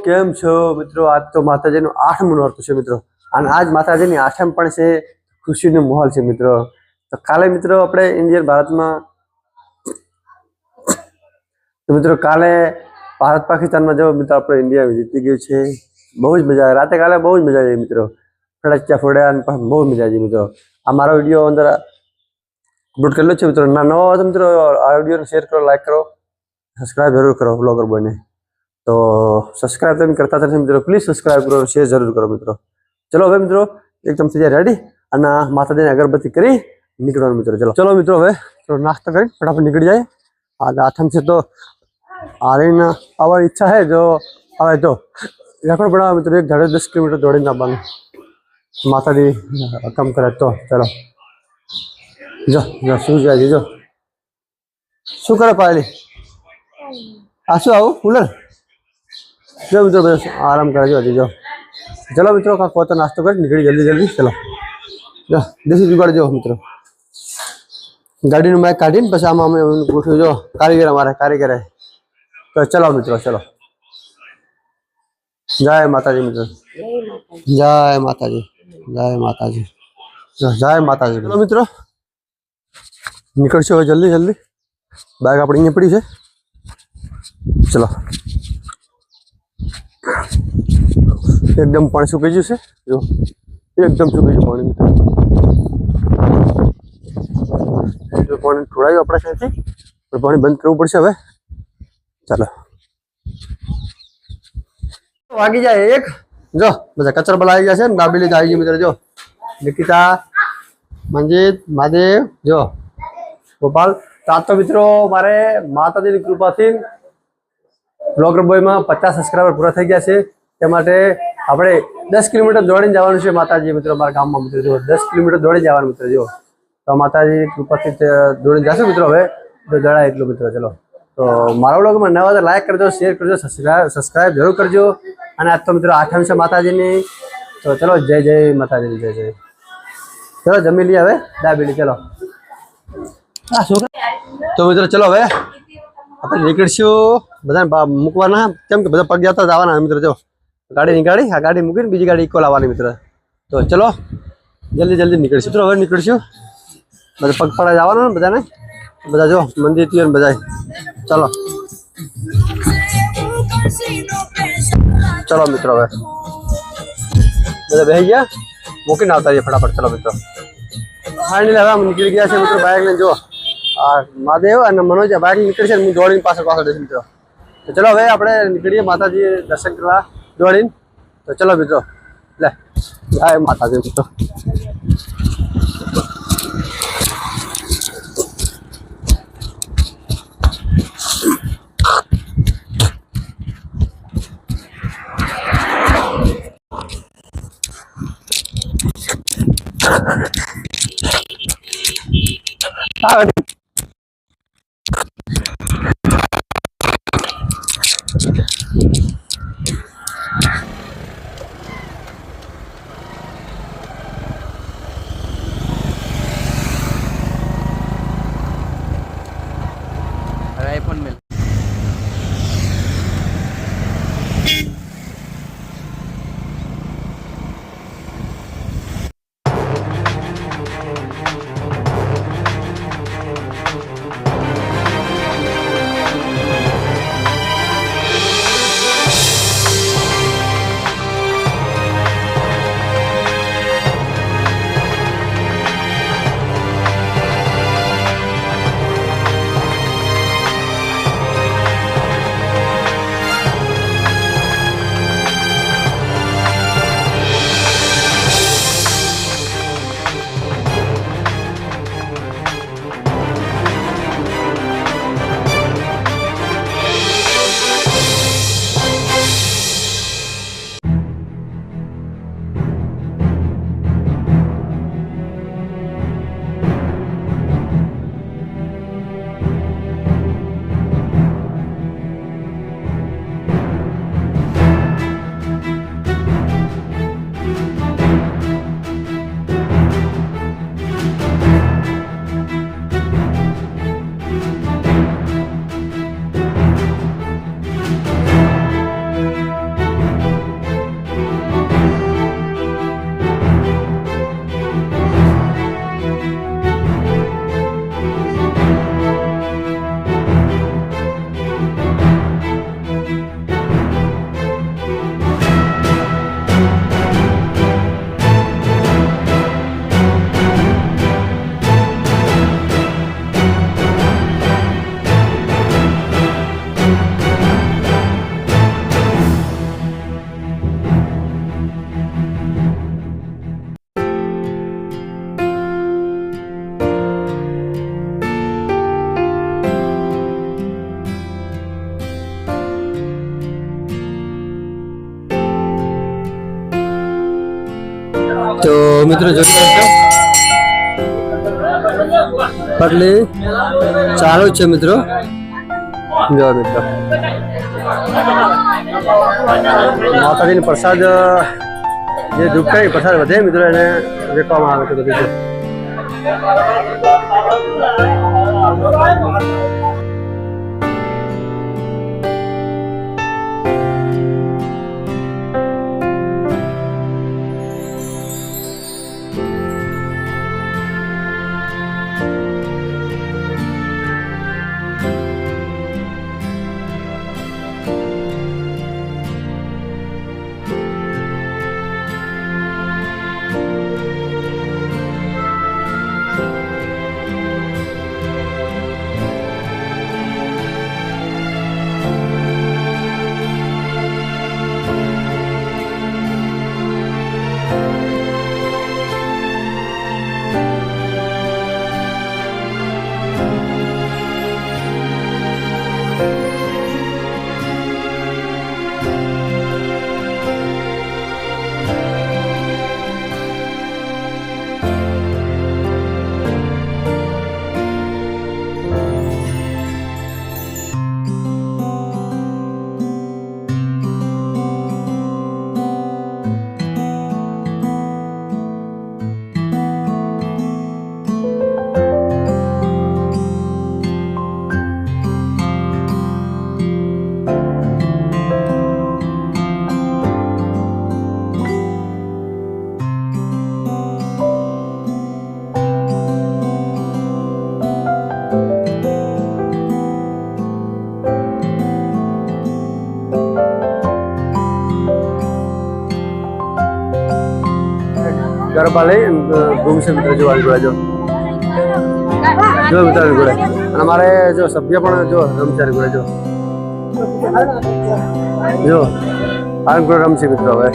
કેમ છો મિત્રો? આજ તો માતાજીનું 8મું નોરતું છે મિત્રો, અને આજ માતાજીની 8મ પણ છે. ખુશીનો માહોલ છે મિત્રો. તો કાલે મિત્રો આપણે ઇન્ડિયન ભારતમાં કાલે ભારત પાકિસ્તાનમાં જો મિત્રો આપણે ઇન્ડિયા જીતી ગયું છે. બહુ જ મજા આવી રાતે, કાલે બહુ જ મજા આવી મિત્રો. ફટાકડા ફોડ્યા અને બહુ મજા આવી મિત્રો. આ મારો વિડીયો અંદર અપલોડ કરેલો છે મિત્રો. ના નવો હોય તો મિત્રો આ વિડીયોને શેર કરો, લાઈક કરો, સબસ્ક્રાઈબ જરૂર કરો બ્લોગર બોયને. તો સબસ્ક્રાઈબ તમે કરતા નથી મિત્રો, પ્લીઝ સબસ્ક્રાઈબ કરો, શેર જરૂર કરો મિત્રો. ચલો હવે મિત્રો એકદમ થઈ જાય રેડી, અને માતાજીને અગરબત્તી કરી નીકળવાનું મિત્રો. ચલો મિત્રો હવે થોડો નાસ્તો કરી ફટાફટ નીકળી જાય. आज 8મ છે તો આવીને આવવાની ઈચ્છા છે. જો આવે તો રેકોર્ડ બનાવવા મિત્રો, એક ધાડે 10 કિલોમીટર દોડીને આવવાનું. માતાજી હુકમ કરે તો ચલો. જો શું જાય જો શું કરે પાયલી? આ શું આવું કુલર? જો મિત્રો આરામ કરે જો હજી. જો ચલો મિત્રો કાંક પોતો નાસ્તો કરી નીકળી જલ્દી. ચલો જો દેશી જુગાડ જો મિત્રો. ગાડીનું માઇક કાઢીને પછી આમાં અમે ગોઠવ્યું. જો કારીગર અમારા કારીગરે. તો ચલો મિત્રો ચલો. જય માતાજી મિત્રો, જય માતાજી, જય માતાજી, જય માતાજી. ચલો મિત્રો નીકળશો હવે જલ્દી. બાઇક આપણી અહીંયા પડી છે. ચલો એકદમ પાણી સુકાઈ ગયું છે. જો એકદમ સુકાઈ ગયું પાણી મિત્રો. પાણી ઢોળાયું આપણા ત્યાંથી, પણ પાણી બંધ કરવું પડશે હવે. ચાલો વાગી જાય 1. જો બધા કચરા બલા આવી ગયા છે ને. દાબેલી આવી ગઈ મિત્રો. જો નિકિતા, મંજીત, મહાદેવ, જો ગોપાલ. તો આજ તો મિત્રો મારે માતાજીની કૃપાથી બ્લોગર બોયમાં 50 સબસ્ક્રાઈબર પૂરા થઈ ગયા છે. તે માટે આપણે 10 કિલોમીટર દોડીને જવાનું છે માતાજી મિત્રો. મારા ગામમાં મિત્રો જો 10 કિલોમીટર દોડી જવાનું મિત્રો. જો તો માતાજી કૃપાથી દોડીને જશું મિત્રો. હવે જો જણાય એટલું મિત્રો. ચલો તો મારા બ્લોગમાં નવા તો લાઈક કરજો, શેર કરજો, સબસ્ક્રાઈબ જરૂર કરજો. અને આજ તો મિત્રો 8મ છે માતાજીની. તો ચલો જય માતાજી, જય. ચલો જમી લઈએ હવે દાબેલી. ચલો તો મિત્રો ચલો હવે આપણે નીકળશું. બધાને મૂકવાના, કેમ કે બધા પગ જતા જવાના મિત્રો. જો ગાડી નીકાળી, આ ગાડી મૂકીને બીજી ગાડી ઇક્વલ આવવાની મિત્રો. તો ચલો જલ્દી નીકળશું મિત્રો. હવે નીકળશું. બધા પગપાળા જવાનું ને બધાને. બધા જો મંદિર થી બધા. ચલો મિત્રો હવે બધા બેસી ગયા, મૂકીને આવતા રહીએ ફટાફટ. ચલો મિત્રો ફાઇનલી હવે નીકળી ગયા છે મિત્રો. બાઇક લઈને જો આ મહાદેવ અને મનોજ બાઇક નીકળી છે. હું દોડીને પાછળ જઈશ મિત્રો. તો ચલો હવે આપણે નીકળીએ માતાજી દર્શન કરવા દોડીને. તો ચલો મિત્રો લે જય માતાજી મિત્રો. आईफोन मिल તો મિત્રો જોઈ શકો પટલી ચાલુ છે મિત્રો. જો મિત્રો માતાજીનો પ્રસાદ જે દુઃખ પ્રસાદ વધે મિત્રો એને વેચવામાં આવે છે બધું. ગરબા લઈ ઘૂમશે મિત્રો જોવા જોડે જો મિત્રો જોડે. અને અમારે જો સભ્ય પણ જો રમશે જોડે જો આ રમશે મિત્રો હવે.